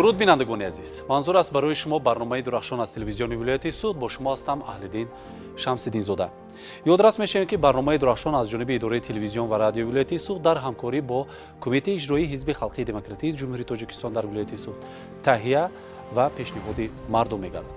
дуруд бинандагони азиз, манзур аст барои шумо барномаи дурахшон аз телевизиони вилояти суд. Бо шумо ҳастам Аҳлиддин Шамсиддинзода. Ёдрас мешавем ки барномаи дурахшон аз ҷониби идораи телевизион ва радиои вилояти суд дар ҳамкорӣ бо Кумитаи иҷроии Ҳизби халқии демократии ҷумҳурии Тоҷикистон дар вилояти суд таҳия ва пешниҳоди мардум мегардад.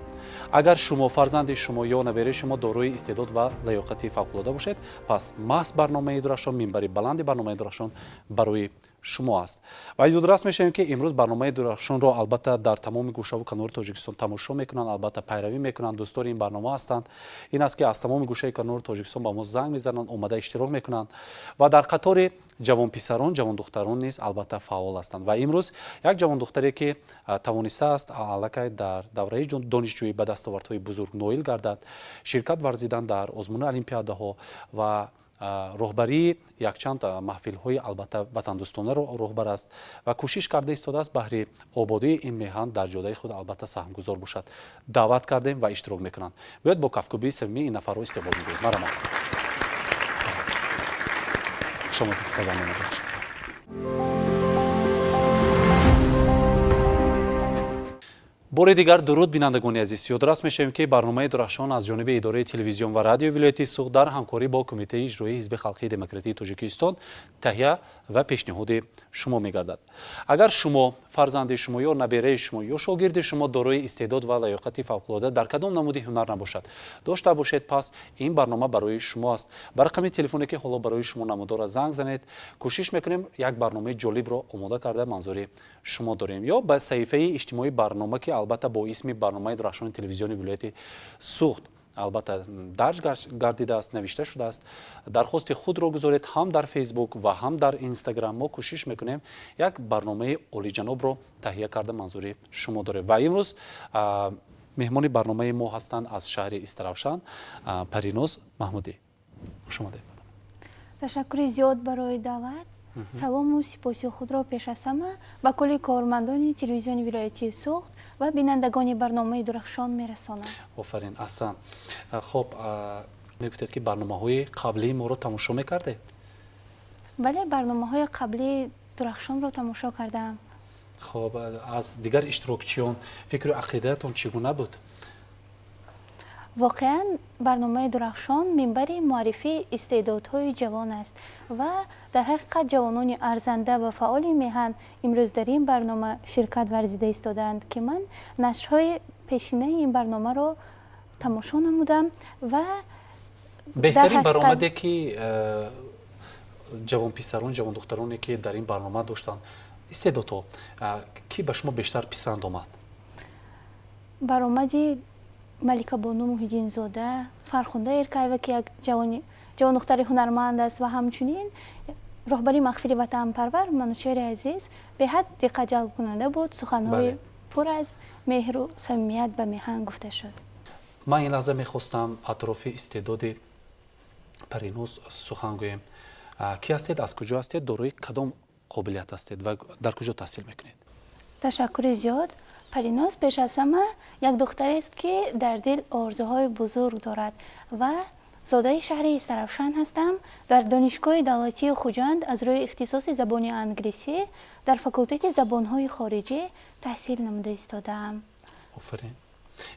Агар шумо фарзанди шумо ё набераи шумо дорои истеъдод ва лаёқати фавқулода бошед, пас маҳз барномаи дурахшон, минбари баланди барномаи дурахшон барои шумо аст. Ва идодрас мешавем ки имрӯз барномаи дурахшонро албатта дар тамоми гӯшаву канори Тоҷикистон тамошо мекунанд, албатта пайравӣ мекунанд, дӯстдори ин барнома ҳастанд. Ин аст ки аз тамоми гӯшаи канори Тоҷикистон ба мо занг мезананд, омада иштирок мекунанд ва дар қатори ҷавонписарон, ҷавондухтарон низ албатта фаъол ҳастанд. Ва имрӯз як ҷавондухтаре ки тавонистааст аллакай дар давраи донишҷӯӣ ба дастовардҳои бузург ноил гардад, ширкат варзидан дар озмуни олимпиадаҳо ва роҳбарии якчанд маҳфилҳои албатта ватандӯстонаро роҳбар аст ва кӯшиш карда истодааст баҳри ободии ин меҳан дар ҷодаи худ албатта саҳмгузор бошад. даъват кардем ва иштирок мекунанд. бояд бо кафкӯбии савимӣ ин нафарро истиқбол мегӯед. Марамат. бори дигар дуруд бинандагони азиз, ёдрас мешавем ки барномаи дурахшон аз ҷониби идораи телевизион ва радиои вилояти суд дар ҳамкорӣ бо Кумитаи иҷроии Ҳизби халқии демократии Тоҷикистон таҳия ва пешниҳоди шумо мегардад. Агар шумо фарзанди шумо ё набераи шумо ё шогирди шумо дорои истеъдод ва лаёқати фавқулода дар кадом намуди ҳунар набошад, дошта бошед, пас ин барнома барои шумо аст. Ба рақами телефоне ки ҳоло барои шумо намудора занг занед, кӯшиш мекунем як барномаи ҷолибро омода карда манзури шумо дорем, ё ба саҳифаи иҷтимоии барнома ки албатта бо исми барномаи дурахшони телевизиони вилояти суд албатта дарҷ гардидааст, навишта шудааст, дархости худро гузоред ҳам дар фейсбук ва ҳам дар инстаграм. Мо кӯшиш мекунем як барномаи олиҷанобро таҳия карда манзури шумо дорем. Ва имрӯз меҳмони барномаи мо ҳастанд аз шаҳри Истаравшан Париноз Маҳмудӣ. Хуш омадед. ташаккури зиёд барои даъват. салому сипоси худро пеш аз ҳама ба кулли кормандони телевизиони вилояти суд ва бинандагони барномаи дурахшон мерасонам. офарин, аҳсан. хоб, мегуфтед ки барномаҳои қаблии моро тамошо мекардед? бале, барномаҳои қаблии дурахшонро тамошо кардам. хоб, аз дигар иштирокчиён фикру ақидаатон чӣ гуна буд? воқеан барномаи дурахшон минбари муаррифии истеъдодҳои ҷавон аст ва дар ҳақиқат ҷавонони арзанда ва фаъоли меҳан имрӯз дар ин барнома ширкат варзида истодаанд ки ман нашрҳои пешинаи ин барномаро тамошо намудам ва беҳтарин баромаде ки ҷавонписарон, ҷавондухтароне ки дар ин барнома доштанд истеъдодҳо, ки ба шумо бештар писанд омад? баромади Малика Бону Муҳиддинзода, Фархунда Эркаева ки як ҷавондухтари ҳунарманд аст ва ҳамчунин роҳбари маҳфили ватанпарвар Манучери азиз беҳад диққатҷалбкунанда буд. суханҳои пур аз меҳру самимият ба меҳан гуфта шуд. ман ин лаҳза мехостам атрофи истеъдоди Париноз сухан гӯем. ки ҳастед, аз куҷо ҳастед, дорои кадом қобилият ҳастед ва дар куҷо таҳсил мекунед? ташаккури зиёд. Париноз пеш аз ҳама як духтарест ки дар дил орзуҳои бузург дорад ва зодаи шаҳри Истаравшан ҳастам. Дар донишгоҳи давлатии Хуҷанд аз рӯи ихтисоси забони англисӣ дар факултети забонҳои хориҷӣ таҳсил намуда истодаам. офарин.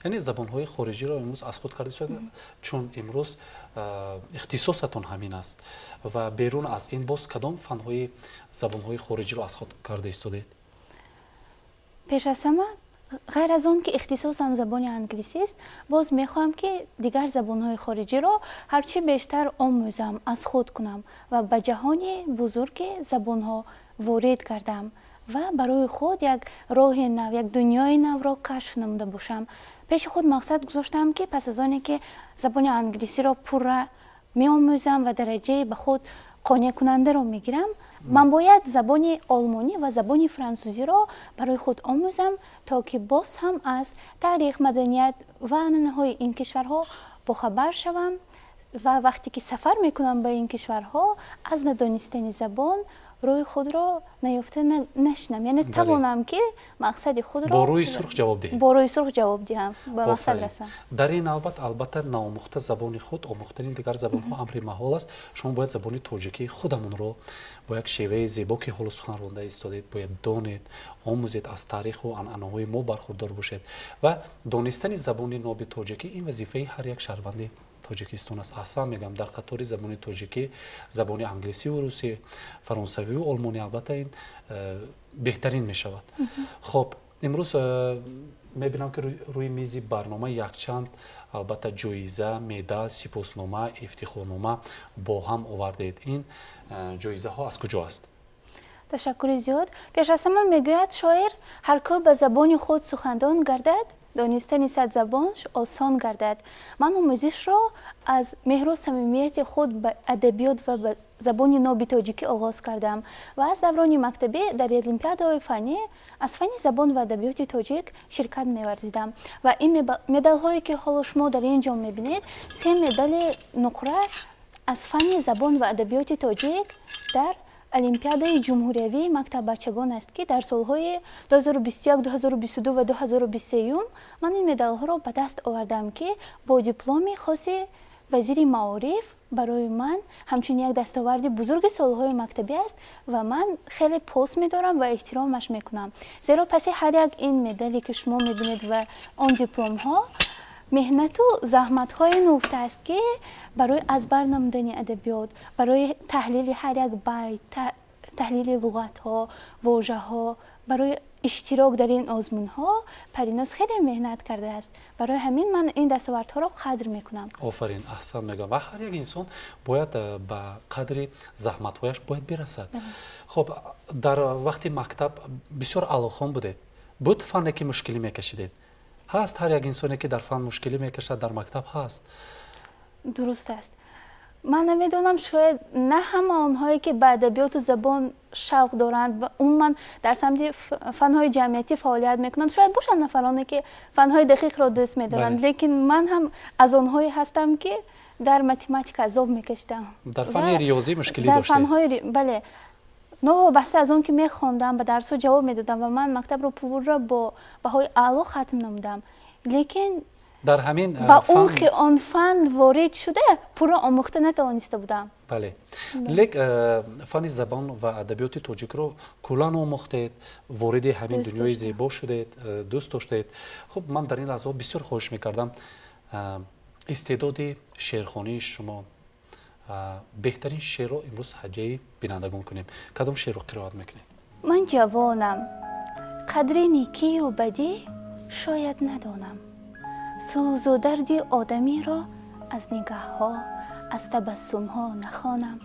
яъне забонҳои хориҷиро имрӯз аз худ карда шуд, чун имрӯз ихтисосатон ҳамин аст ва берун аз ин боз кадом фанҳои забонҳои хориҷиро аз худ карда истодед? пеш аз ҳама ғайр аз он ки ихтисосам забони англисист, боз мехоҳам ки дигар забонҳои хориҷиро ҳарчи бештар омӯзам, аз худ кунам ва ба ҷаҳони бузурги забонҳо ворид гардам ва барои худ як роҳи нав, як дунёи навро кашф намуда бошам. пеши худ мақсад гузоштам ки пас аз оне ки забони англисиро пурра меомӯзам ва дараҷаи ба худ қонеъкунандаро мегирам, ман бояд забони олмонӣ ва забони франсузиро барои худ омӯзам, то ки боз ҳам аз таърих, маданият ва анъанаҳои ин кишварҳо бохабар шавам ва вақте ки сафар мекунам ба ин кишварҳо аз надонистани забон روی خود را نیافته نشنم، یعنی توانم که مقصد خود را با روی سرخ جواب دهیم. با روی سرخ جواب دهم به مقصد رسم. در این نوبت البته نامخته زبان خود آموختن دیگر زبان ها امر محال است. شما باید زبان تاجیکی خودمون رو با یک شیوه زیبا که حالا سخن رانده ایستادید باید دانید، آموزید، از تاریخ و عنعنه‌های ما برخوردار باشید و دانستن زبان ناب تاجیکی این وظیفه هر یک شهروند تاجیکستان است. احسان میگم در قطار زبان تاجیکی، زبان انگلیسی و روسی، فرانسوی و آلمانی البته این بهترین می شود. خب امروز میبینم که روی میزی برنامه یکچند البته جایزه، مدال، سپاسنامه، افتخارنامه با هم آوردید. این جایزه ها از کجا است؟ تشکر زیاد. پیش از همه میگوید شاعر هر که به زبان خود سخندان گردد دانستن صد زبانش آسان گردد. من آموزش را از مهر و صمیمیت خود به ادبیات و به زبان ناب تاجیکی آغاز کردم و از دوران مکتبی در المپیادهای فنی از فن زبان و ادبیات تاجیک شرکت می‌ورزیدم و این مدال هایی که حالا شما در اینجا می‌بینید 3 مدال نقره از فن زبان و ادبیات تاجیک در المپیادهای جمهوریوی مکتب بچگان است که در سالهای 2021 2022 و 2023 من این مدال ها را به دست آوردم که با دیپلم خاص وزیر معارف برای من همچون یک دستاورد بزرگ سالهای مکتبی است و من خیلی پاس می‌دارم و احترامش میکنم، زیرا پس هر یک این مدالی که شما می‌بینید و آن دیپلم ها مهنت و زحمت های نهفته است که برای ازبر نمودن ادبیات، برای تحلیل هر یک بیت، تحلیل لغت ها، واژه ها، برای اشتراک در این آزمون ها پریناز خیلی مهنت کرده است. برای همین من این دستاوردها را قدر میکنم. آفرین، احسن میگم. و هر یک انسان باید به قدر زحمت هایش باید برسد. خب در وقت مکتب بسیار علاقه‌مند بودید. بود فنی که مشکلی میکشیدید؟ هست هر یک انسانی که در فن مشکلی میکشد در مکتب هست. درست است. من نمیدونم شاید نه همه آنهایی که به ادبیات و زبان شوق دارند و عموما در سمت فنهای جمعیتی فعالیت میکنند شاید باشند نفرانی که فنهای دقیق را دوست میدارند، لیکن من هم از آنهایی هستم که در متماتیک عذاب میکشیدم. در فن ریاضی مشکلی داشتید؟ بله. وابسته از اون که میخواندم به درس جواب میدادم و من مکتب رو پور را با بهای اعلا ختم نمودم، لیکن در همین با اون که آن فن وارد شده پورا آموخته نتوانسته بودم. بله. لیکن فن زبان و ادبیات تاجیک رو کلا آموختید، وارد همین دنیای زیبا شدید، دوست داشتید. خب من در این لحظه بسیار خواهش میکردم استعداد شعرخوانی شما، بهترین شعر رو امروز هدیه بینندگان کنیم. کدام شعر رو قرائت میکنید؟ من جوانم، قدر نیکی و بدی شاید ندانم، سوز و درد آدمی را از نگاه ها از تبسم ها نخوانم.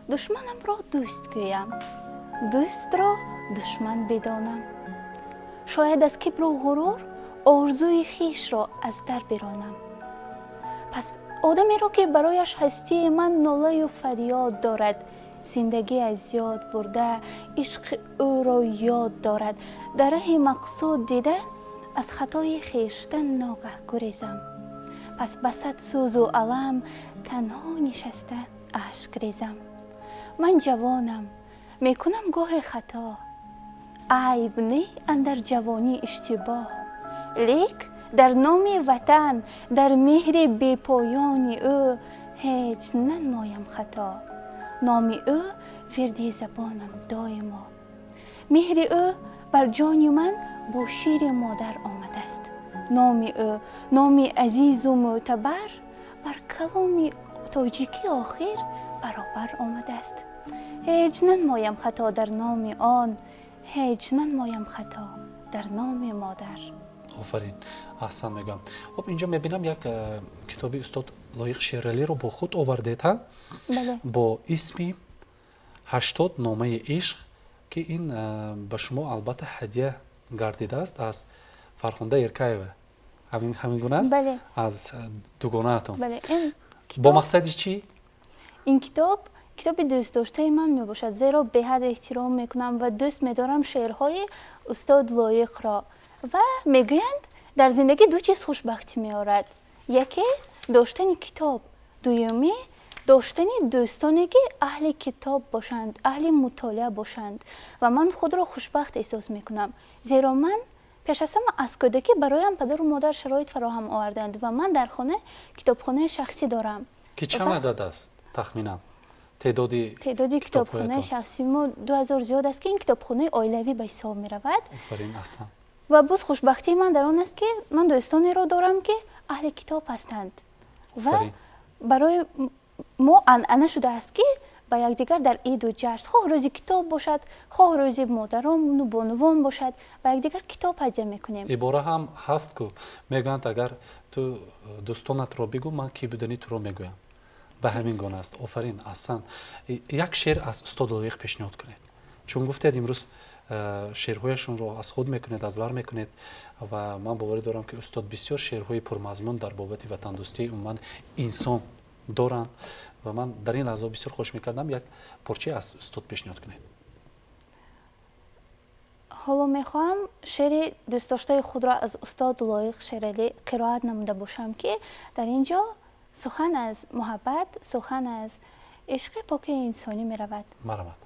دشمنم را دوست گویم، دوست را دشمن بدانم. شاید از کبر و غرور آرزوی خیش را از در برانم. پس آدمی را که برایش هستی من ناله و فریاد دارد، زندگی از یاد برده عشق او را یاد دارد، در ره مقصود دیده از خطای خویشتن ناگه گریزم. پس بسد سوز و علم تنها نشسته اشک ریزم. من جوانم، میکنم گاه خطا، عیب نی اندر جوانی اشتباه، لیک در نام وطن در مهر بی پایان او هیچ ننمایم خطا. نام او وردی زبانم دایما، مهر او بر جان من با شیر مادر آمده است. نام او نام عزیز و معتبر بر کلام تاجیکی آخر برابر آمده است. هیچ ننمایم خطا در نام آن، هیچ ننمایم خطا در نام مادر. آفرین، احسن میگم. خب اینجا میبینم یک کتاب استاد لایق شیرالی رو با خود آوردید ها؟ بله. با اسم 80 نامه عشق که این به شما البته هدیه گردیده است از فرخنده ایرکایوه. همین گونه است؟ بله. از دوگانه اتون. بله. این با مقصدی چی؟ این کتاب دوست داشته من می باشد، زیرا به حد احترام میکنم و دوست میدارم شعرهای استاد لایق را و میگویند در زندگی دو چیز خوشبختی میآورد، یکی داشتن کتاب، دومی доштани дӯстоне ки аҳли китоб бошанд, аҳли мутолиа бошанд ва ман худро хушбахт эҳсос мекунам. Зеро ман пеш аз ҳама аз кӯдакӣ бароям падару модар шароит фароҳам оварданд ва ман дар хона китобхонаи шахсӣ дорам. ки чанд адад аст тахминан теъдоди китобхонаи шахсии мо 2000 зиёд аст ки ин китобхонаи оилавӣ ба ҳисоб меравад. офарин аҳсан. ва боз хушбахтии ман дар он аст ки ман дӯстонеро дорам ки аҳли китоб ҳастанд ва Офарин. барои мо анъана шудааст ки ба якдигар дар иду ҷашн хоҳ рӯзи китоб бошад, хоҳ рӯзи модарону бонувон бошад, ба якдигар китоб ҳадия мекунем. ибора ҳам ҳаст ку мегӯянд агар ту дӯстонатро бигӯ ман ки будани туро мегӯям. ба ҳамин гуна аст. офарин аҳсан. як шеър аз устоди лоиқ пешниҳод кунед, чун гуфтед имрӯз шеърҳояшонро аз худ мекунед, аз бар мекунед ва ман боварӣ дорам ки устод бисёр шеърҳои пурмазмун дар бобати ватандӯстии умуман инсон доранд ва ман дар ин лаҳзаҳо бисёр хоҳиш мекардам як порчае аз устод пешниҳод кунед. ҳоло мехоҳам шеъри дӯстдоштаи худро аз устод лоиқ шералӣ қироат намуда бошам ки дар ин ҷо сухан аз муҳаббат, сухан аз ишқи поки инсонӣ меравад. марамад.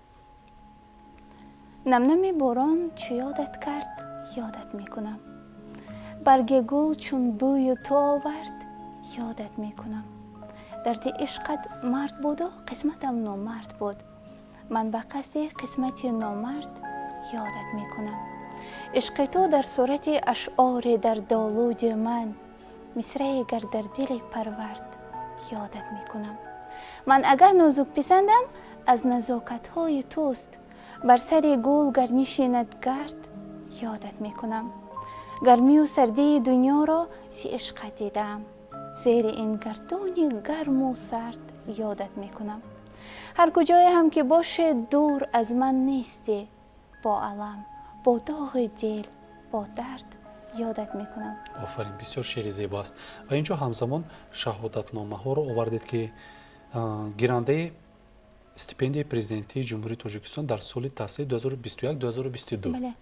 намнами борон чӣ ёдат кард, ёдат мекунам. барги гул чун бӯю ту овард, ёдат мекунам. дарди ишқат мард буду, қисматам номард буд. ман ба қасди қисмати номард ёдат мекунам. ишқи ту дар сурати ашъори дар долуди ман, мисрае гар дар дили парвард, ёдат мекунам. ман агар нозукписандам, аз назокатҳои туст. бар сари гул гар нишинад гард, ёдат мекунам. гармию сардии дунёро зи ишқат дидам. зери ин гардони гарму сард, ёдат мекунам. ҳар куҷое ҳам ки боши дур аз ман нестӣ. бо алам, бо доғи дил, бо дард, ёдат мекунам. офарин, бисёр шеъри зебо аст. ва ин ҷо ҳамзамон шаҳодатномаҳоро овардед ки гирандаи стипендияи президентии ҷумҳурии Тоҷикистон дар соли таҳсилии 2021-2022 бале,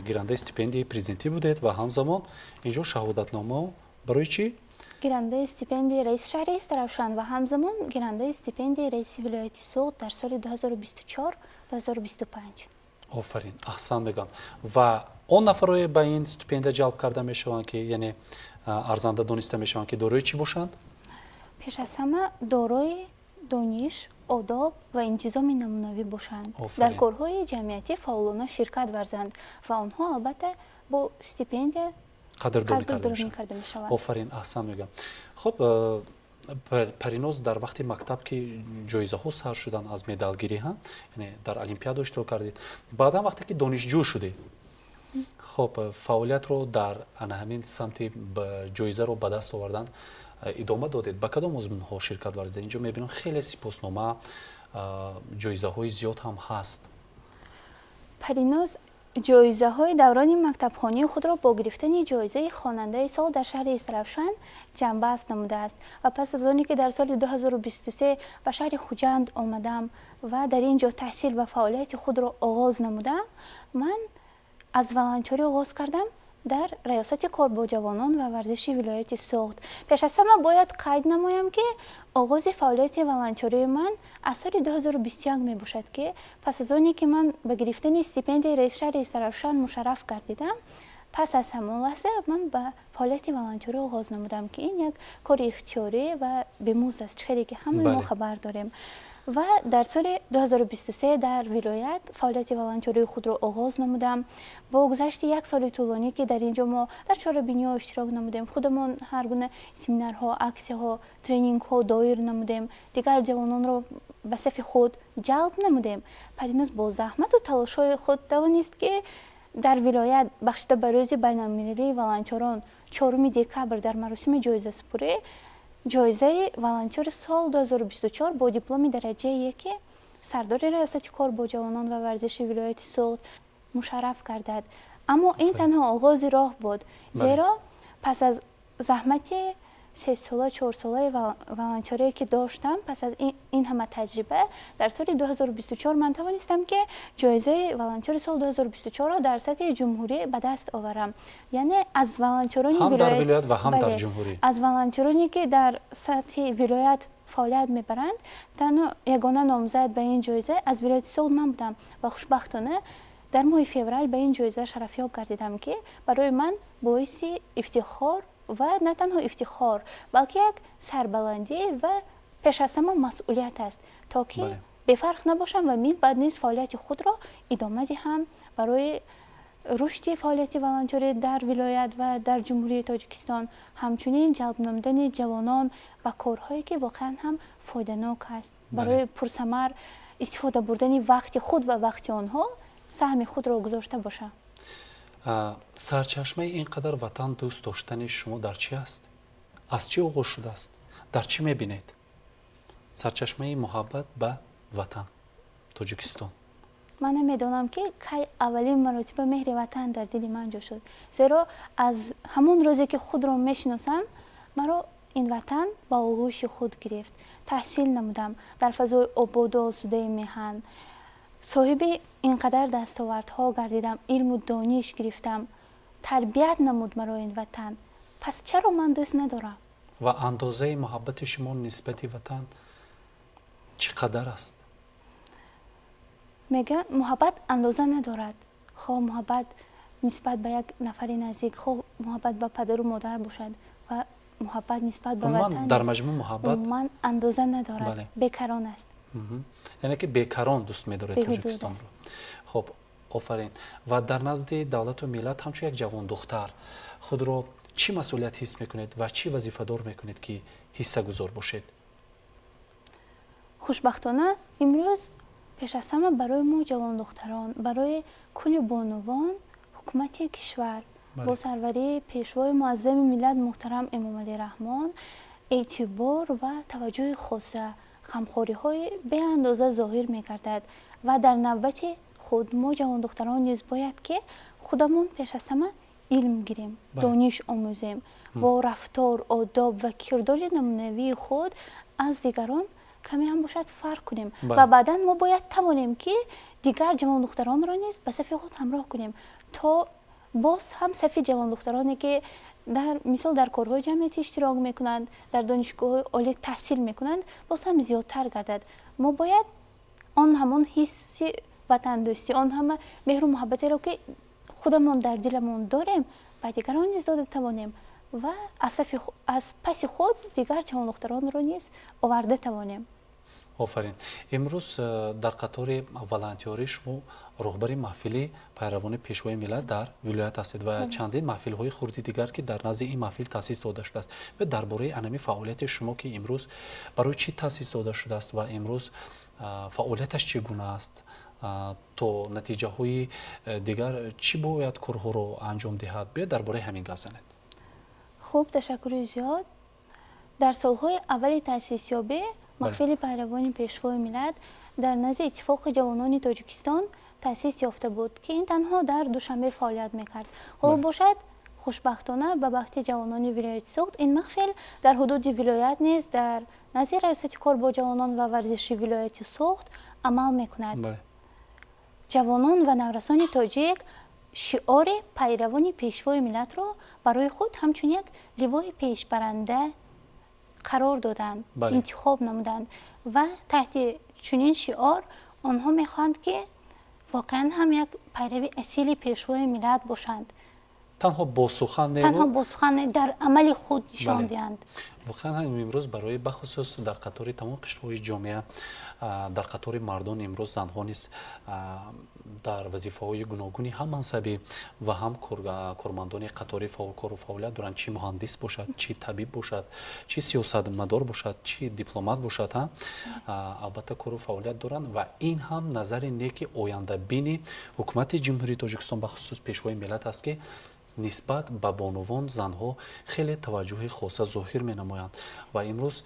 гирандаи стипендияи президентӣ будед ва ҳамзамон ин ҷо шаҳодатнома барои чӣ? гирандаи стипендияи раиси шаҳри Истаравшан ва ҳамзамон гирандаи стипендияи раиси вилояти Суғд дар соли 2024-2025. офарин, аҳсан мегӯям. ва он нафароне ба ин стипендия ҷалб карда мешаванд ки яъне арзанда дониста мешаванд ки дорои чӣ бошанд? пеш аз ҳама дорои дониш, одоб ва интизоми намунавӣ бошанд. Офарин. дар корҳои ҷамъиятӣ фаъолона ширкат варзанд ва онҳо албатта бо стипендия қадрдорӣ қадрдорӣ карда мешаванд. офарин, аҳсан мегӯям. хуб, Париноз дар вақти мактаб ки ҷоизаҳо сар шуданд аз медалгирӣ, яъне дар олимпиадо иштирок кардед, баъдан вақте ки донишҷӯ шудед, хуб, фаъолиятро дар ана ҳамин самти ҷоизаро ба даст овардан идома додед. ба кадом озмунҳо ширкат варзидед? Инҷо мебинам хеле сипоснома, ҷоизаҳои зиёд ҳам ҳаст. Париноз ҷоизаҳои даврони мактабхонии худро бо гирифтани ҷоизаи хонандаи сол дар шаҳри Истаравшан ҷамъбаст намудааст ва пас аз оне ки дар соли 2023 ба шаҳри Хуҷанд омадам ва дар ин ҷо таҳсил ва фаъолияти худро оғоз намудам, ман аз волонтёрӣ оғоз кардам дар раёсати корбоҷавонон ва варзиши вилояти Суғд. пеш аз ҳама бояд қайд намоям ки оғози фаъолияти волонтёрии ман аз соли 2021 мебошад ки пас аз оне ки ман ба гирифтани стипендияи раиси шаҳри Истаравшан мушарраф гардидам, пас аз ҳамон лаҳза ман ба фаъолияти волонтёрӣ оғоз намудам ки ин як кори ихтиёрӣ ва бемузд аст, чхеле ки ҳамаи мо хабар дорем. ва дар соли 2023 дар вилоят фаъолияти волонтёрии худро оғоз намудам. бо гузашти як соли тӯлонӣ ки дар ин ҷо мо дар чорабиниҳо иштирок намудем, худамон ҳар гуна семинарҳо, аксияҳо, тренингҳо доир намудем, дигар ҷавононро ба сафи худ ҷалб намудем. Париноз бо заҳмату талошҳои худ тавонист ки дар вилоят бахшида ба рӯзи байналмилалии волонтёрон 4 декабр дар маросими ҷоизасупурӣ ҷоизаи волонтёри сол 2024 бо дипломи дараҷаи яке сардори раёсати корбоҷавонон ва варзиши вилояти Суғд мушарраф гардад. аммо ин танҳо оғози роҳ буд, зеро пас аз заҳмати 3-4 волонтёрие ки доштам, пас аз ин ҳама таҷриба дар соли 2024 ман тавонистам ки ҷоизаи волонтёри сол 2024ро дар сатҳи ҷумҳурӣ ба даст оварам. яъне аз волонтёрони ҳам дар вилоят ва ҳам дар ҷумҳурӣ. аз волонтёроне ки дар сатҳи вилоят фаъолият мебаранд. танҳо ягона номзад ба ин ҷоиза аз вилояти суғд ман будам ва хушбахтона дар моҳи феврал ба ин ҷоиза шарафёб гардидам, ки барои ман боиси ифтихор ва на танҳо ифтихор, балки як сарбаландӣ ва пеш аз ҳама масъулият аст, то ки бефарқ набошам ва мин баъд низ фаъолияти худро идома диҳам барои рушди фаъолияти волонтёрӣ дар вилоят ва дар ҷумҳурии Тоҷикистон, ҳамчунин ҷалб намудани ҷавонон ба корҳое ки воқеан ҳам фоиданок аст, барои пурсамар истифода бурдани вақти худ ва вақти онҳо саҳми худро гузошта бошам. сарчашмаи ин қадар ватан дӯст доштани шумо дар чи аст? аз чӣ оғоз шудааст? дар чӣ мебинед сарчашмаи муҳаббат ба ватан Тоҷикистон? ман намедонам ки кай аввалин маротиба меҳри ватан дар дили ман ҷо шуд, зеро аз ҳамон рӯзе ки худро мешиносам маро ин ватан ба оғӯши худ гирифт. таҳсил намудам дар фазои ободу осудаи меҳан, соҳиби ин қадар дастовардҳо гардидам, илму дониш гирифтам, тарбият намуд маро ин ватан. пас чаро ман дӯст надорам? ва андозаи муҳаббати шумо нисбати ватан чӣ қадар аст? мегӯянд муҳаббат андоза надорад. хоҳ муҳаббат нисбат ба як нафари наздик, хоҳ муҳаббат ба падару модар бошад ва муҳаббат нисбат ба ватан дар маҷмӯъ муҳаббат умуман андоза надорад, бекарон аст. яъне ки бекарон дӯст медоред Тоҷикистонро. хуб, офарин. ва дар назди давлату миллат ҳамчун як ҷавон духтар худро чӣ масъулият ҳис мекунед ва чӣ вазифадор мекунед ки ҳиссагузор бошед? хушбахтона имрӯз пеш аз ҳама барои мо ҷавондухтарон, барои кулли бонувон ҳукумати кишвар бо сарварии пешвои муаззами миллат муҳтарам Эмомалӣ Раҳмон эътибор ва таваҷҷӯҳи хоса, ғамхориҳои беандоза зоҳир мегардад ва дар навбати худ мо ҷавондухтарон низ бояд ки худамон пеш аз ҳама илм гирем, дониш омӯзем, бо рафтор, одоб ва кирдори намунавии худ аз дигарон каме ҳам бошад фарқ кунем ва баъдан мо бояд тавонем ки дигар ҷавондухтаронро низ ба сафи худ ҳамроҳ кунем, то боз ҳам сафи ҷавондухтароне ки мисол дар корҳои ҷамъиятӣ иштирок мекунанд, дар донишгоҳҳои олӣ таҳсил мекунанд, боз ҳам зиёдтар гардад. мо бояд он ҳамон ҳисси ватандӯстӣ, он ҳама меҳру муҳаббатеро ки худамон дар диламон дорем ба дигарон низ дода тавонем ва аз паси худ дигар ҷавондухтаронро низ оварда тавонем. офарин. имрӯз дар қатори волонтёрӣ шумо роҳбари маҳфили пайравони пешвои миллат дар вилоят ҳастед ва чандин маҳфилҳои хурди дигар ки дар назди ин маҳфил таъсис дода шудааст. дар бораи анами фаъолияти шумо ки имрӯз барои чӣ таъсис дода шудааст ва имрӯз фаъолияташ чӣ гуна аст, то натиҷаҳои дигар чӣ бояд корҳоро анҷом диҳад? биёед дар бораи ҳамин гап занед. хуб, ташаккури зиёд. дар солҳои аввали таъсисёбӣ маҳфили пайравони пешвои миллат дар назди Иттифоқи ҷавонони Тоҷикистон таъсис ёфта буд, ки ин танҳо дар Душанбе фаъолият мекард. ҳоло бошад хушбахтона ба бахти ҷавонони вилояти Суғд ин маҳфил дар ҳудуди вилоят низ дар назди раёсати кор бо ҷавонон ва варзиши вилояти Суғд амал мекунад. ҷавонон ва наврасони тоҷик шиори пайравони пешвои миллатро барои худ ҳамчун як ливои пешбаранда қарор доданд, интихоб намуданд ва таҳти чунин шиор онҳо мехоҳанд ки воқеан ҳам як пайрави асили пешвои миллат бошанд. танҳо бо сухан дар амали худ нишон диҳанд. воқеан ҳам имрӯз барои бахусус дар қатори тамом қиштҳои ҷомеа, дар қатори мардон имрӯз занҳо низ дар вазифаҳои гуногуни ҳам мансабӣ ва ҳам кормандони қатори кору фаъолият доранд, чӣ муҳандис бошад, чӣ табиб бошад, чӣ сиёсатмадор бошад, чӣ дипломат бошад, албатта кору фаъолият доранд ва ин ҳам назари неки ояндабини ҳукумати ҷумҳурии Тоҷикистон бахусус пешвои миллат аст ки нисбат ба бонувон занҳо хеле таваҷҷӯҳи хоса зоҳир менамоянд ва имрӯз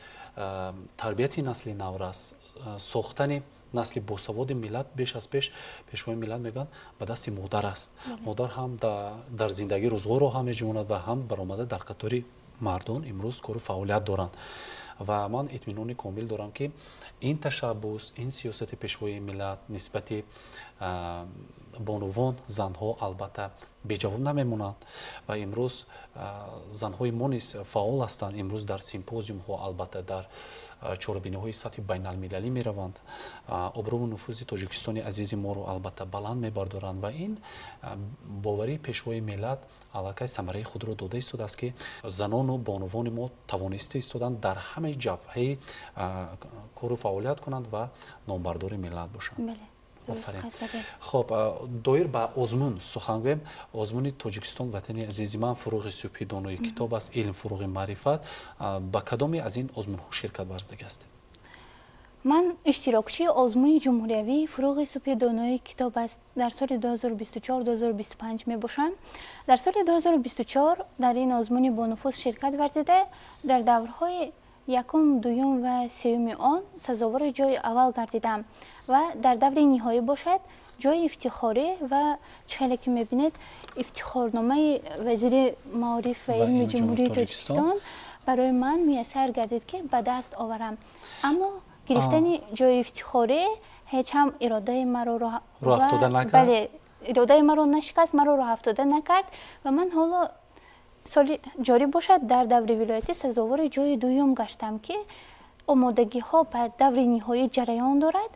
тарбияти насли наврас, сохтани насли босаводи миллат беш аз пеш пешвои миллат мегӯянд ба дасти модар аст. модар ҳам дар зиндагӣ рӯзғор роҳа меҷӯонад ва ҳам баромада дар қатори мардон имрӯз кору фаъолият доранд ва ман итминони комил дорам ки ин ташаббус, ин сиёсати пешвои миллат нисбати бонувон занҳо албатта беҷавоб намемонанд ва имрӯз занҳои мо низ фаъол ҳастанд. имрӯз дар симпозиумҳо, албатта дар чорабиниҳои сатҳи байналмилалӣ мераванд, обрӯву нуфузи тоҷикистони азизи моро албатта баланд мебардоранд ва ин боварии пешвои миллат аллакай самараи худро дода истодааст, ки занону бонувони мо тавониста истоданд дар ҳамаи ҷабҳаи кору фаъолият кунанд ва номбардори миллат бошанд. خب доир ба озмун сухан гӯем. озмуни тоҷикистон ватани азизи ман фуруғи субҳи донои китоб аст, илм фуруғи маърифат. ба кадоме аз ин озмунҳо ширкат варзида ҳастед? ман иштирокчии озмуни ҷумҳуриявии фуруғи субҳи донои китоб аст. дар соли 2024-2025 мебошам. дар соли 2024 дар ин озмуни бонуфус ширкат варзида дар даврҳои якум, дуюм ва сеюми он сазовори ҷои аввал гардидам ва дар даври ниҳоӣ бошад ҷои ифтихорӣ ва чхеле ки мебинед ифтихорномаи вазири маориф ва илми ҷумҳурии тоҷикистон барои ман муяссар гардид ки ба даст оварам. Аммо гирифтани ҷои ифтихорӣ ҳеҷ ҳам иродаи маро роҳафтода накард. бале, иродаи маро нашикаст, маро роҳафтода накард ва ман ҳоло соли ҷорӣ бошад дар даври вилоятӣ сазовори ҷои дуюм гаштам, ки омодагиҳо ба даври ниҳоӣ ҷараён дорад.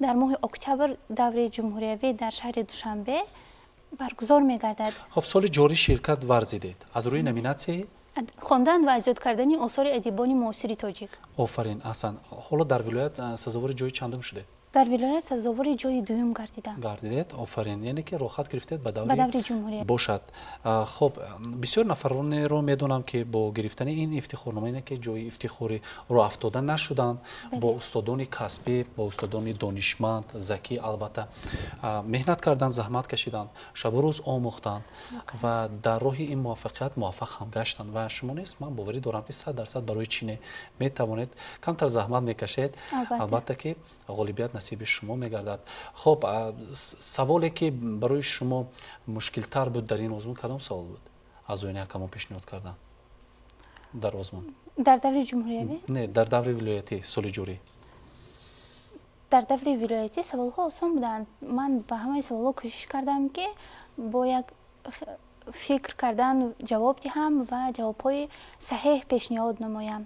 дар моҳи октябр даври ҷумҳуриявӣ дар шаҳри Душанбе баргузор мегардад. хоб соли ҷорӣ ширкат варзидед аз рӯи номинатсия хондан ва азёд кардани осори адибони муосири тоҷик. офарин аҳсан. ҳоло дар вилоят сазовори ҷои чандум шудед? дар вилоят сазовори ҷои дуюм гардидам. гардидед? офарин. яъне ки роҳат гирифтед ба даври ҷумҳурият. бошад. хоб бисёр нафаронеро медонам ки бо гирифтани ин ифтихорнома яъне ки ҷои ифтихорӣ роҳафтода нашуданд, бо устодони касбӣ, бо устодони донишманд, закӣ албатта меҳнат карданд, заҳмат кашиданд, шабу рӯз омӯхтанд ва дар роҳи ин муваффақият муваффақ ҳам гаштанд ва шумо низ ман боварӣ дорам ки 100% барои чине метавонед, камтар заҳмат мекашед, албатта ки ғолибият насиби шумо мегардад. хоб саволе ки барои шумо мушкилтар буд дар ин озмун кадом савол буд? аз оини ҳакамон пешниҳод кардан дар озмун дар даври ҷумҳуриявӣ? Не, дар даври вилоятӣ соли ҷорӣ. дар даври вилоятӣ саволҳо осон буданд. ман ба ҳамаи саволҳо кӯшиш кардам ки бо як фикр кардан ҷавоб диҳам ва ҷавобҳои саҳеҳ пешниҳод намоям.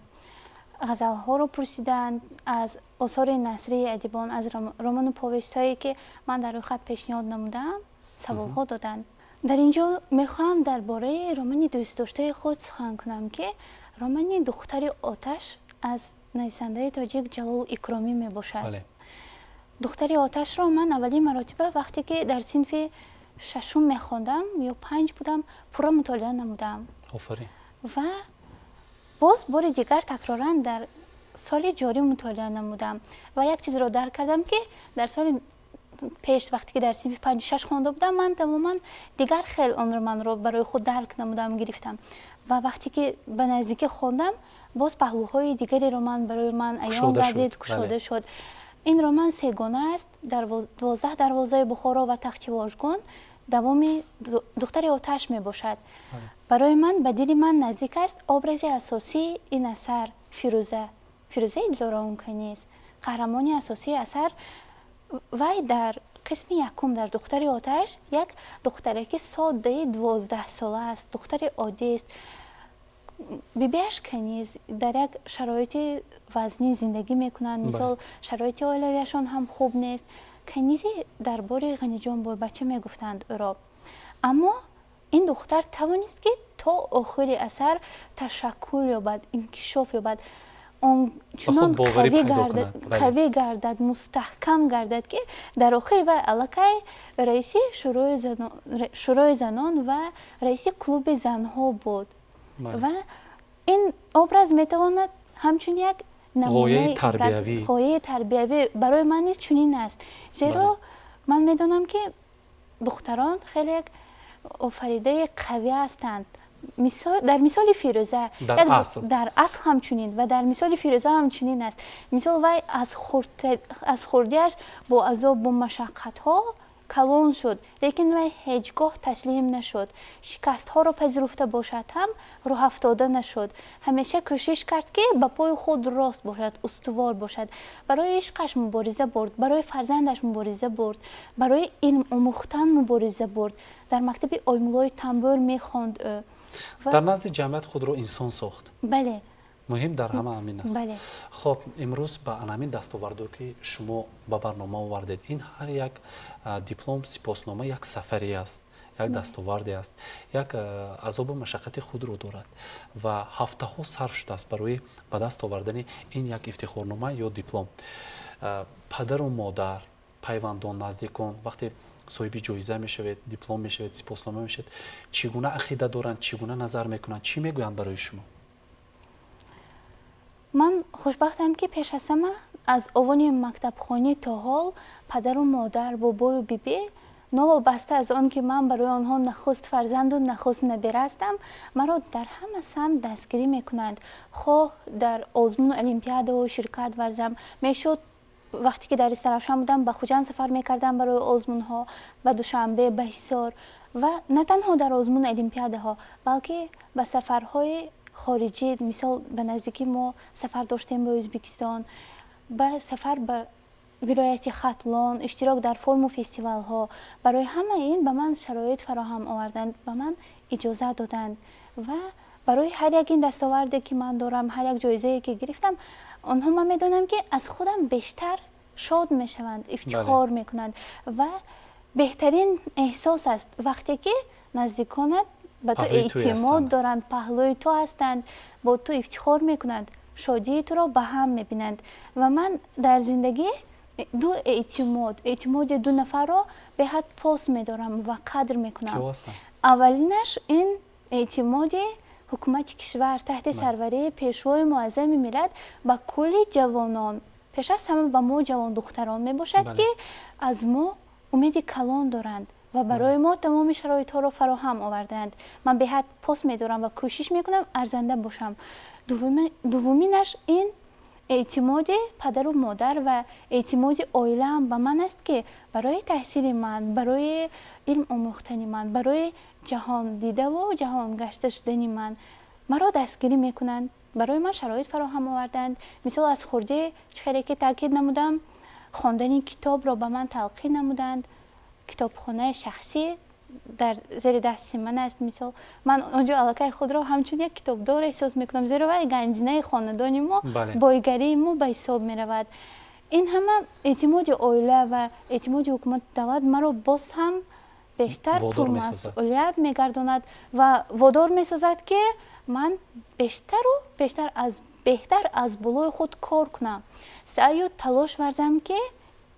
ғазалҳоро пурсиданд аз осори насрии адибон, аз роману повестҳое ки ман дар рӯйхат пешниҳод намудам саволҳо доданд. дар ин ҷо мехоҳам дар бораи романи дӯстдоштаи худ сухан кунам ки романи духтари оташ аз нависандаи тоҷик Ҷалол Икромӣ мебошад. духтари оташро ман аввалин маротиба вақте ки дар синфи шашум мехондам ё 5 будам, пурра мутолиа намудам. офарин. ва боз бори дигар такроран дар соли ҷорӣ мутолиа намудам ва як чизро дарк кардам ки дар соли пеш вақте ки дар синфи 5-6 хонда будам, ман тамоман дигар хел он романро барои худ дарк намудам, гирифтам ва вақте ки ба наздикӣ хондам боз паҳлӯҳои дигари роман барои ман аён гардид, кушода шуд. ин роман сегона аст. дар 12 дарвозаи Бухоро ва тахти Вожгон давоми духтари оташ мебошад. барои ман ба дили ман наздик аст. образи асосии ин асар фирӯзаи Дилора Унканиз, қаҳрамони асосии асар, вай дар қисми якум дар духтари оташ як духтареки соддаи 12 сола аст, духтари оддист. бибиаш Каниз дар як шароити вазнин зиндагӣ мекунанд, мисол шароити оилавияшон ҳам хуб нест. Канизи дар бори Ғаниҷон Бойбача мегуфтанд ӯро. Аммо ин духтар тавонист ки то охири асар ташаккул ёбад, инкишоф ёбад, он чунон қавӣ гардад, мустаҳкам гардад ки дар охир вай аллакай раиси шӯрои занон ва раиси клуби занҳо буд. ва ин образ метавонад ҳамчун як ғояи тарбиявӣ барои ман низ чунин аст. зеро ман медонам ки духтарон хеле як офаридаи қавӣ ҳастанд. дар мисоли Фирӯза дар асл ҳамчунин ва дар мисоли Фирӯза ҳамчунин аст. мисол вай аз хурдиаш бо азоб, бо машаққатҳо калон шуд, лекин вай ҳеҷ гоҳ таслим нашуд. Шикастҳоро пазируфта бошад ҳам роҳ афтода нашуд. Ҳамеша кӯшиш кард ки ба пои худ рост бошад, устувор бошад. Барои ишқаш мубориза бурд, барои фарзандаш мубориза бурд, барои илм омӯхтан мубориза бурд. Дар мактаби Оймуллои Тамбур мехонд ӯ. дар назди ҷамъият худро инсон сохт. Бале. муҳим дар ҳама ҳамин аст. Бале. хоб имрӯз ба анҳамин дастовардо ки шумо ба барнома овардед, ин ҳар як диплом сипоснома як сафаре аст, як дастоварде аст, як азобу машаққати худро дорад ва ҳафтаҳо сарф шудааст барои ба даст овардани ин як ифтихорнома ё диплом. Падару модар, пайвандон, наздикон вақте соҳиби ҷоиза мешавед, диплом мешавед, сипоснома мешавед, чӣ гуна ақида доранд, чӣ гуна назар мекунанд, чӣ мегӯянд барои шумо? ман хушбахтам ки пеш аз ҳама аз овони мактабхонӣ то ҳол падару модар, бобою бибӣ новобаста аз он ки ман барои онҳо нахуст фарзанду нахуст набира ҳастам, маро дар ҳама самт дастгирӣ мекунанд. Хоҳ дар озмуну олимпиадаҳо ширкат варзам, мешуд вақте ки дар Истаравшан будам ба Хуҷанд сафар мекардам барои озмунҳо, ба Душанбе, ба Ҳисор ва на танҳо дар озмуни олимпиадаҳо, балки ба сафарҳои хориҷӣ, мисол ба наздики мо сафар доштем ба Ӯзбекистон, ба сафар ба вилояти Хатлон, иштирок дар форму фестивалҳо. Барои ҳама ин ба ман шароит фароҳам оварданд, ба ман иҷоза доданд ва барои ҳар як ин дастоварде ки ман дорам, ҳар як ҷоизае ки гирифтам, онҳо ман медонам ки аз худам бештар шод мешаванд, ифтихор мекунанд ва беҳтарин эҳсос аст вақте ки наздиконат ба ту эътимод доранд, паҳлӯи ту ҳастанд, бо ту ифтихор мекунанд, шодии туро ба ҳам мебинанд. Ва ман дар зиндагӣ ду эътимоди ду нафарро беҳад пос медорам ва қадр мекунам. Аввалинаш ин эътимоди ҳукумати кишвар таҳти сарварии пешвои муаззами миллат ба кулли ҷавонон, пеш аз ҳама ба мо ҷавондухтарон мебошад ки аз мо умеди калон доранд ва барои мо тамоми шароитҳоро фароҳам овардаанд. Ман беҳад пос медорам ва кӯшиш мекунам арзанда бошам. Дуввуминаш ин эътимоди падару модар ва эътимоди оилаам ба ман аст ки барои таҳсили ман, барои илм омӯхтани ман, барои ҷаҳондидаву ҷаҳонгашта шудани ман маро дастгирӣ мекунанд, барои ман шароит фароҳам оварданд. Мисол аз хурдӣ чӣ хеле ки таъкид намудам, хондани китобро ба ман талқин намуданд. Китобхонаи шахсӣ дар зери дасти ман аст. Мисол ман онҷо аллакай худро ҳамчун як китобдор эҳсос мекунам, зеро вай ганҷинаи хонадони мо, бойгарии мо ба ҳисоб меравад. ин ҳама эътимоди оила ва эътимоди ҳукумати давлат маро боз ҳам бештар пурмасъулият мегардонад ва водор месозад ки ман бештар аз болои худ кор кунам, саъю талош варзам ки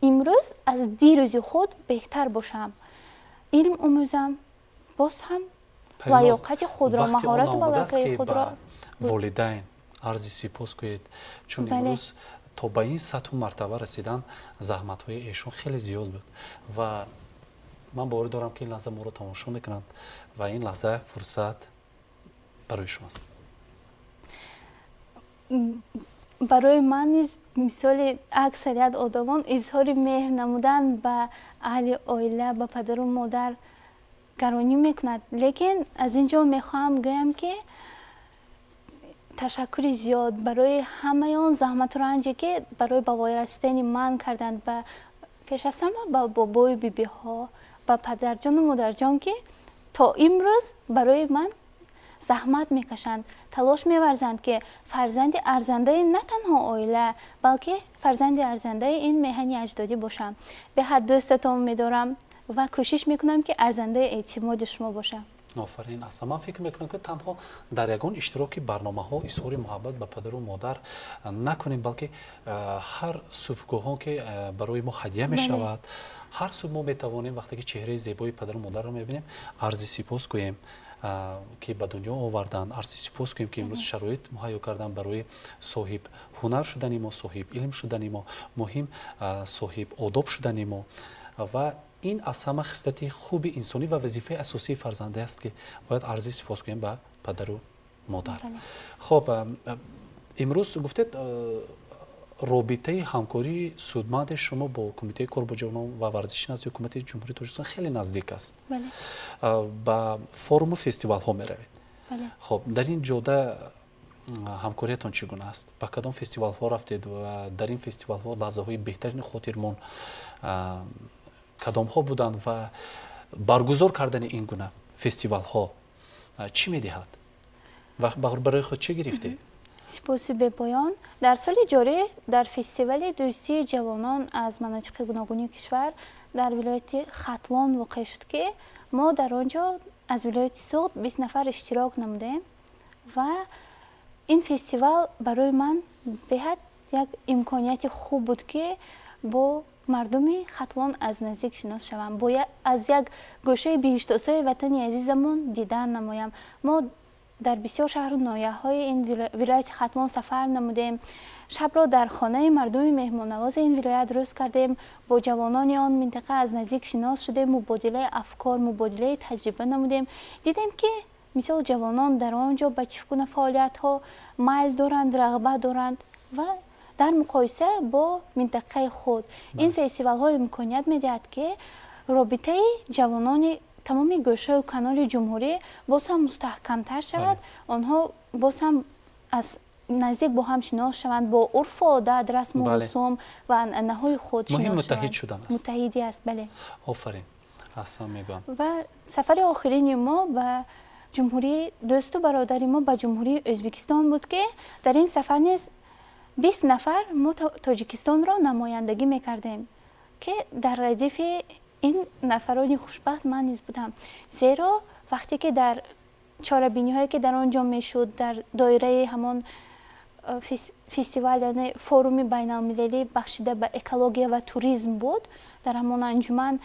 имрӯз аз дирӯзи худ беҳтар бошам, илм омӯзам, боз ҳам лаёқати худро, маҳорату балакаи худро. волидайн арзи сипос гӯед, чун имрӯз то ба ин сатҳу мартаба расидан заҳматҳои эшон хеле зиёд буд ва ман боварӣ дорам ки ин лаҳза моро тамошо мекунанд ва ин лаҳза фурсат барои шумост. барои ман низ мисоли аксарият одамон изҳори меҳр намудан ба аҳли оила, ба падару модар гаронӣ мекунад. Лекин аз ин ҷо мехоҳам гӯям ки ташаккури зиёд барои ҳамаи он заҳмату ранҷе ки барои ба воя расидани ман карданд, ба пеш аз ҳама ба бобою бибиҳо, ба падарҷону модарҷон ки то имрӯз барои ман заҳмат мекашанд, талош меварзанд ки фарзанди арзандаи на танҳо оила, балки фарзанди арзандаи ин меҳани аҷдодӣ бошам. Беҳад дӯстатон медорам ва кӯшиш мекунам ки арзандаи эътимоди шумо бошам. офарин аст. Ман фикр мекунам ки танҳо дар ягон иштироки барномаҳо изҳори муҳаббат ба падару модар накунем, балки ҳар субҳгоҳон ки барои мо ҳадия мешавад, ҳар субҳ мо метавонем вақте ки чеҳраи зебои падару модарро мебинем арзи сипос гӯем ки ба дунё оварданд, арзи сипос гӯем ки имрӯз шароит муҳайё карданд барои соҳиб ҳунар шудани мо, соҳиб илм шудани мо, муҳим соҳиб одоб шудани мо ва ин аз ҳама хислати хуби инсонӣ ва вазифаи асосии фарзанде аст ки бояд арзи сипос гӯем ба падару модар. Хоб, имрӯз гуфтед رابطه همکاری سودمند شما با کمیته کار با جوانان و ورزش نزد حکومت جمهوری تاجیکستان خیلی نزدیک است. بله. با فروم و فستیوال ها می روید. بله. خب در این جاده همکاریتان چگونه است؟ با کدام فستیوال ها رفتید و در این فستیوال ها لحظه های بهترین خاطرمان کدام ها بودند و برگزار کردن این گونه فستیوال ها چی می دهد؟ و برای خود چه گرفتید؟ سپاس به پایان. در سال جاری در فستیوال دوستی جوانان از مناطق گوناگون کشور در ولایت ختلان واقع شد که ما در آنجا از ولایت سوخت 20 نفر اشتراک نمودیم و این فستیوال برای من بهت یک امکانیت خوب بود که با مردم ختلان از نزدیک شناس شوم، از یک گوشه بهشت‌آسای وطن عزیزمون دیدن نمایم. ما در بسیار شهر و ناحیه‌های این ولایت ختلان سفر نمودیم. شب را در خانه مردم مهمان نواز این ولایت روز کردیم. با جوانان آن منطقه از نزدیک شناس شدیم، مبادله افکار، مبادله تجربه نمودیم. دیدیم که مثال جوانان در آنجا به چگونه فعالیت‌ها میل دارند، رغبت دارند و در مقایسه با منطقه خود این فستیوال ها امکانیت میدهد که رابطه جوانان تمام گوشه و کنار جمهوری باز هم مستحکمتر شود. آنها باز هم از نزدیک با هم شناس شوند، با عرف و عادت، رسم و رسوم و انعنه‌های خود شناس شوند. مهم متحد شدن است. متحدی است. بله. آفرین. اصلا میگم. و سفر آخرین ما به جمهوری دوست و برادری ما به جمهوری ازبکستان بود که در این سفر نیز 20 نفر ما تاجیکستان را نمایندگی میکردیم که در ردیف این نفرانی خوشبخت من نیز بودم، زیرا وقتی که در چاره‌بینی هایی که در آنجا میشد در دایره همان فستیوال یعنی فروم بین المللی بخشیده به اکولوژی و توریسم بود، در همان انجمن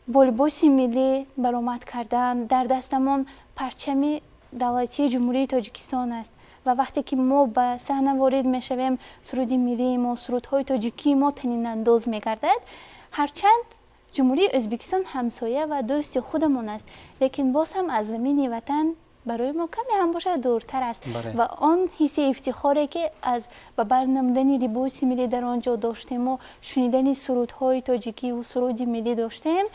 با لباس ملی برآمد کردن، در دستمان پرچم دولتی جمهوری تاجیکستان است و وقتی که ما به صحنه وارد میشویم سرود ملی ما، سرودهای تاجیکی ما طنین انداز میگردد. هرچند جمهوری ازبکستان همسایه و دوست خودمان است، لیکن باز هم از زمین وطن برای ما کمی هم باشه دورتر است. و آن حس افتخاری که از به برنمودن لباس ملی در آنجا داشتیم و شنیدن سرودهای تاجیکی و سرود ملی داشتیم،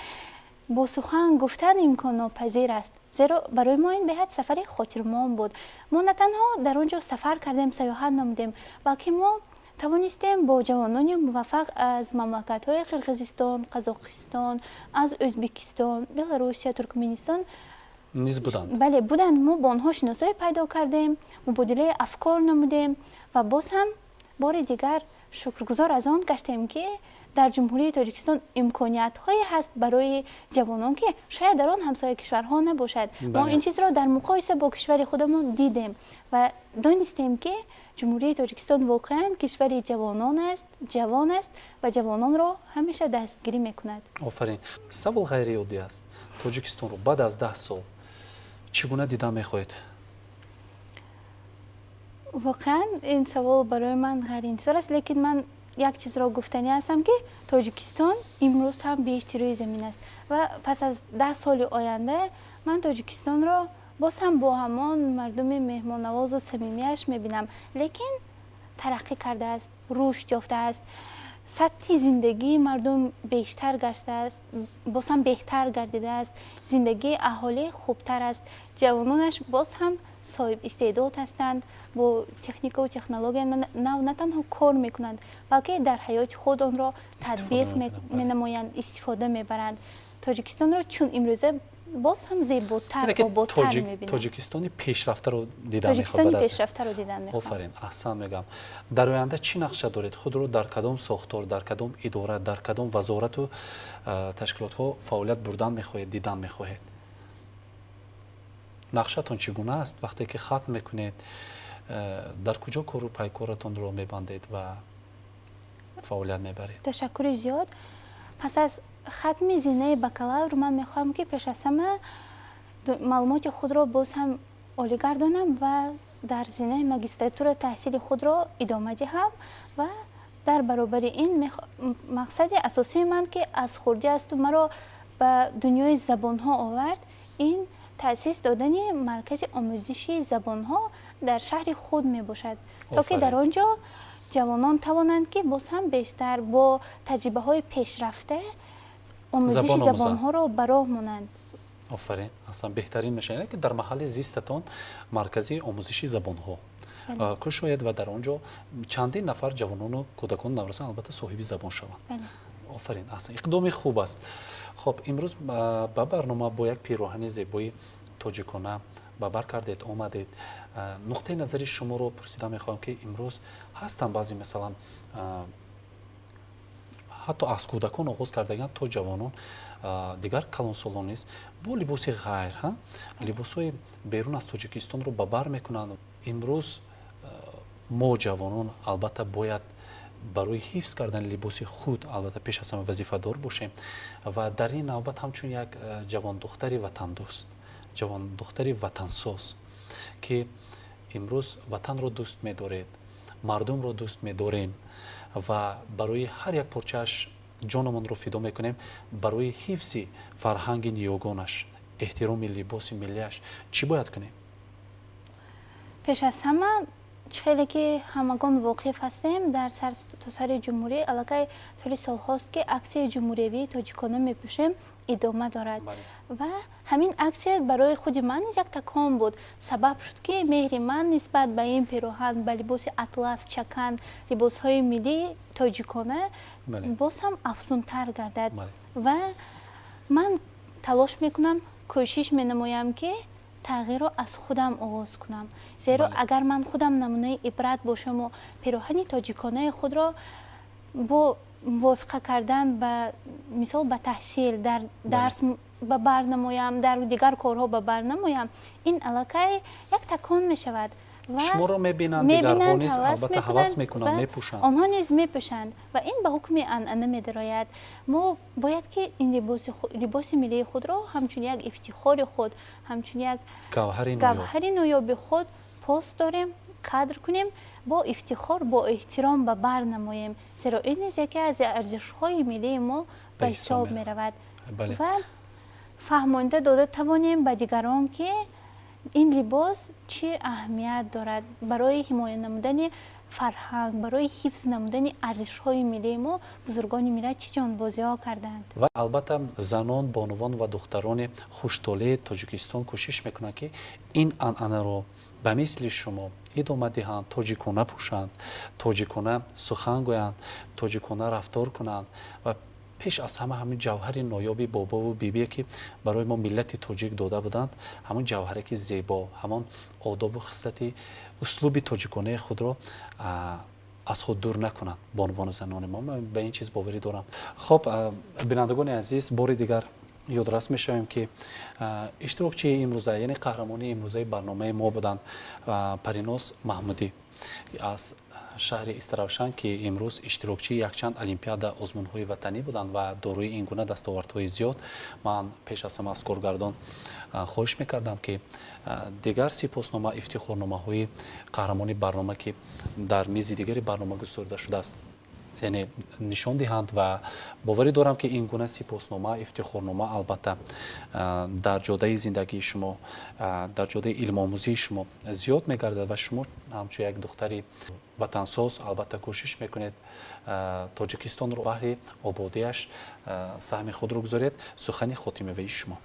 با سخن گفتن امکان ناپذیر است، زیرا برای ما این بهت سفر خاطرمان بود. ما نه تنها در آنجا سفر کردیم، سیاحت نمودیم، بلکه ما توانستیم با جوانان موفق از مملکت‌های قرقیزستان، قزاقستان، از ازبکستان، بلاروسیه، ترکمنستان نیز بودند. بله بودند. ما با آنها شناسایی پیدا کردیم، مبادله افکار نمودیم و باز هم بار دیگر شکرگزار از آن گشتیم که در جمهوری تاجیکستان امکانیت هایی هست برای جوانان که شاید در آن همسایه کشورها نباشد. ما این چیز را در مقایسه با کشور خودمون دیدیم و دانستیم که جمهوری تاجیکستان واقعا کشور جوانان است، جوان است و جوانان را همیشه دستگیری میکند. آفرین. سوال غیر عادی است. تاجیکستان رو بعد از 10 سال چگونه دیدن میخواهید؟ واقعا این سوال برای من غیر انتظار است، لیکن من یک چیز را گفتنی هستم که تاجیکستان امروز هم بیشتر روی زمین است و پس از 10 سال آینده من تاجیکستان را باز هم با همان مردم مهمان نواز و صمیمیش میبینم، لیکن ترقی کرده است، رشد یافته است، سطح زندگی مردم بیشتر گشته است، باز هم بهتر گردیده است، زندگی اهالی خوبتر است، جوانانش باز هم صاحب استعداد هستند، با تکنیک و تکنولوژی نه تنها کار میکنند بلکه در حیات خود آن را تطبیق مینمایند، استفاده میبرند. تاجیکستان را چون امروزه باز هم زیباتر و باتر میبینم. تاجیکستانی پیشرفته رو دیدن میخواد. تاجیکستانی پیشرفته رو دیدن میخواد. آفرین. احسن میگم. در آینده چی نقشه دارید؟ خود رو در کدام ساختار، در کدام اداره، در کدام وزارت و تشکیلات ها فعالیت بردن میخواهید، دیدن میخواهید؟ نقشتون چگونه است؟ وقتی که ختم میکنید در کجا کار و پیکارتون رو میبندید و فعالیت میبرید؟ تشکر زیاد. پس از ختم زینه بکالور من میخوام که پیش از همه معلومات خود را باز هم عالی گردانم و در زینه ماجستراتور تحصیل خود را ادامه دهم و در برابر این مقصد اساسی من که از خردی است و مرا به دنیای زبان ها آورد، این تأسیس دادن مرکز آموزشی زبان ها در شهر خود می باشد تا که در آنجا ҷавонон тавонанд ки боз ҳам бештар бо таҷрибаҳои пешрафта омӯзиши забонҳоро ба роҳ монанд. офарин, аслан беҳтарин мешавад ки дар маҳалли зистатон маркази омӯзиши забонҳо кушояд ва дар он ҷо чандин нафар ҷавонону кӯдакони наврасон албатта соҳиби забон шаванд. офарин, аслан иқдоми хуб аст. хоб имрӯз ба барнома бо як пироҳани зебои тоҷикона ба бар кардед, омадед. нуқтаи назари шуморо пурсида мехоҳам ки имрӯз ҳастанд баъзе масалан ҳатто аз кӯдакон оғоз кардаган то ҷавонон дигар калонсолон низ бо либоси ғайр либосҳои берун аз тоҷикистонро ба бар мекунанд. имрӯз мо ҷавонон албатта бояд барои ҳифз кардани либоси худ албатта пеш аз ҳама вазифадор бошем ва дар ин навбат ҳамчун як ҷавондухтари ватандӯст, ҷавондухтари ватансоз ки имрӯз ватанро дӯст медоред, мардумро дӯст медорем ва барои ҳар як порчааш ҷонамонро фидо мекунем барои ҳифзи фарҳанги ниёгонаш, эҳтироми либоси миллияш чӣ бояд кунем? пеш аз ҳама хеле ки ҳамагон воқиф ҳастем дар саросари ҷумҳурӣ аллакай толи солҳост ки аксияи ҷумҳуриявии тоҷикона мепӯшем идома дорад ва ҳамин аксия барои худи ман низ як такон буд, сабаб шуд ки меҳри ман нисбат ба ин пироҳан, ба либоси атлас, чакан, либосҳои миллии тоҷикона боз ҳам афзунтар гардад ва ман талош мекунам, кӯшиш менамоям ки тағйирро аз худам оғоз кунам, зеро агар ман худам намунаи ибрат бошаму пироҳани тоҷиконаи худро бо мувофиқа кардан ба мисол ба таҳсил дар дарс ба бар намоям, дар дигар корҳо ба бар намоям, ин аллакай як такон мешавад. шуморо мебинанд, дигарҳо низ албатта ҳавас мекунанд, мепӯшанд, онҳо низ мепӯшанд ва ин ба ҳукми анъана медарояд. мо бояд ки ин либоси миллии худро ҳамчун як ифтихори худ, ҳамчун як гавҳари ноёби худ пост дорем, қадр кунем, бо ифтихор, бо эҳтиром ба бар намоем, зеро ин низ яке аз арзишҳои миллии мо ба ҳисоб меравад ва фаҳмонда дода тавонем ба дигарон ки ин либос чӣ аҳамият дорад барои ҳимоя намудани фарҳанг, барои ҳифз намудани арзишҳои миллии мо бузургони миллат чӣ ҷонбозиҳо карданд. ва албатта занон, бонувон ва духтарони хуштолии тоҷикистон кӯшиш мекунанд ки ин анъанаро ба мисли шумо идома диҳанд, тоҷикона пӯшанд, тоҷикона сухан гӯянд, тоҷикона рафтор кунанд ва пеш аз ҳама ҳамин ҷавҳари ноёби бобову бибие ки барои мо миллати тоҷик дода буданд, ҳамон ҷавҳаре ки зебо, ҳамон одобу хислати услуби тоҷиконаи худро аз худ дур накунанд бонувону занони мо. Ман ба ин чиз боварӣ дорам. хоб бинандагони азиз, бори дигар ёдрас мешавем ки иштирокчии имрӯза, яъне қаҳрамони имрӯзаи барномаи мо буданд Париноз Маҳмудӣ аз шаҳри Истаравшан ки имрӯз иштирокчии якчанд олимпиада озмунҳои ватанӣ буданд ва дорои ин гуна дастовардҳои зиёд. Ман пеш аз ҳама аз коргардон хоҳиш мекардам ки дигар сипоснома, ифтихорномаҳои қаҳрамони барнома ки дар мизи дигари барнома гузорда шудааст яъне нишон диҳанд ва боварӣ дорам ки ин гуна сипоснома, ифтихорнома албатта дар ҷодаи зиндагии шумо, дар ҷодаи илмомӯзии шумо зиёд мегардад ва шумо ҳамчун як духтари ватансоз албатта кӯшиш мекунед тоҷикистонро баҳри ободиаш саҳми худро гузоред. сухани хотимавии шумо.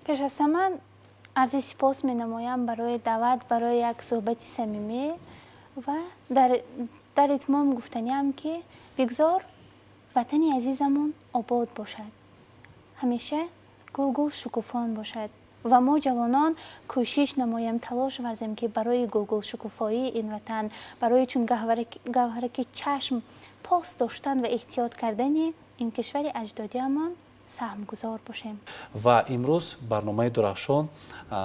пеш аз ҳама арзи сипос менамоям барои даъват, барои як суҳбати самимӣ ва дар итмом гуфтаниам ки бигзор ватани азизамон обод бошад, ҳамеша гулгул шукуфон бошад ва мо ҷавонон кӯшиш намоем, талош варзем ки барои гулгулшукуфоии ин ватан, барои чун гавҳараки чашм пост доштан ва эҳтиёт кардани ин кишвари аҷдодиамон саҳмгузор бошем. ва имрӯз барномаи дурахшон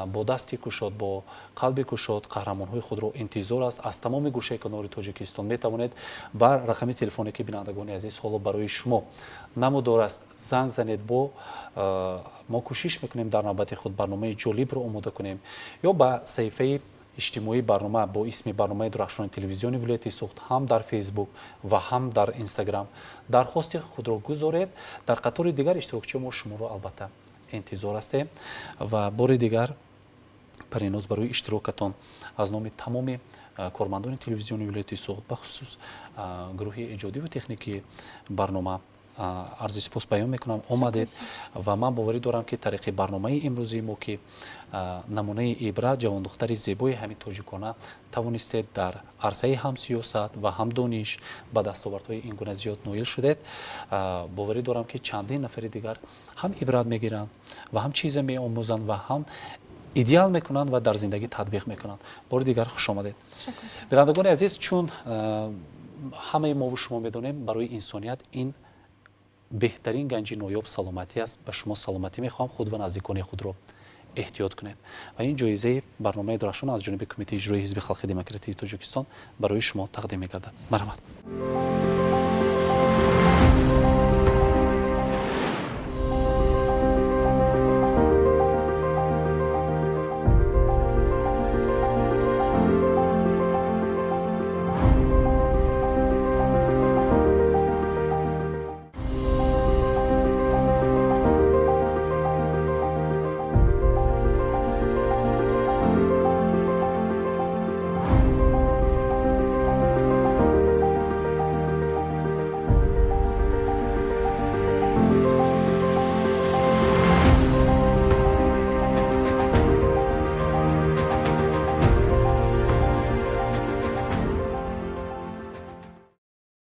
бо дасти кушод, бо қалби кушод қаҳрамонҳои худро интизор аст аз тамоми гӯшаи канори тоҷикистон. метавонед ба рақами телефоне ки бинандагони азиз ҳоло барои шумо намудор аст занг занед. мо кӯшиш мекунем дар навбати худ барномаи ҷолибро омода кунем ё ба саҳифаи иҷтимоии барнома бо исми барномаи дурахшони телевизиони вилояти Суғд ҳам дар фейсбук ва ҳам дар инстаграм дархости худро гузоред. дар қатори дигар иштирокчии мо шуморо албатта интизор ҳастем ва бори дигар паринос барои иштирокатон аз номи тамоми кормандони телевизиони вилояти Суғд ба хусус гурӯҳи эҷодиву техникии барнома арзи сипос баён мекунам омадед ва ман боварӣ дорам ки тариқи барномаи имрӯзии мо ки намунаи ибрат ҷавондухтари зебои ҳамин тоҷикона тавонистед дар арсаи ҳам сиёсат ва ҳам дониш ба дастовардҳои ин гуна зиёд ноил шудед. Боварӣ дорам ки чандин нафари дигар ҳам ибрат мегиранд ва ҳам чизе меомӯзанд ва ҳам идеал мекунанд ва дар зиндагӣ татбиқ мекунанд. Бори дигар хуш омадед. Бинандагони азиз, чун ҳамаи мову шумо медонем барои инсоният ин беҳтарин ганҷи ноёб саломатӣ аст. Ба шумо саломатӣ мехоҳам, худ ва наздикони худро эҳтиёт кунед ва ин ҷоизаи барномаи Дурахшон аз ҷониби Кумитаи иҷроии Ҳизби Халқи Демократии Тоҷикистон барои шумо тақдим мегардад. Марҳамат.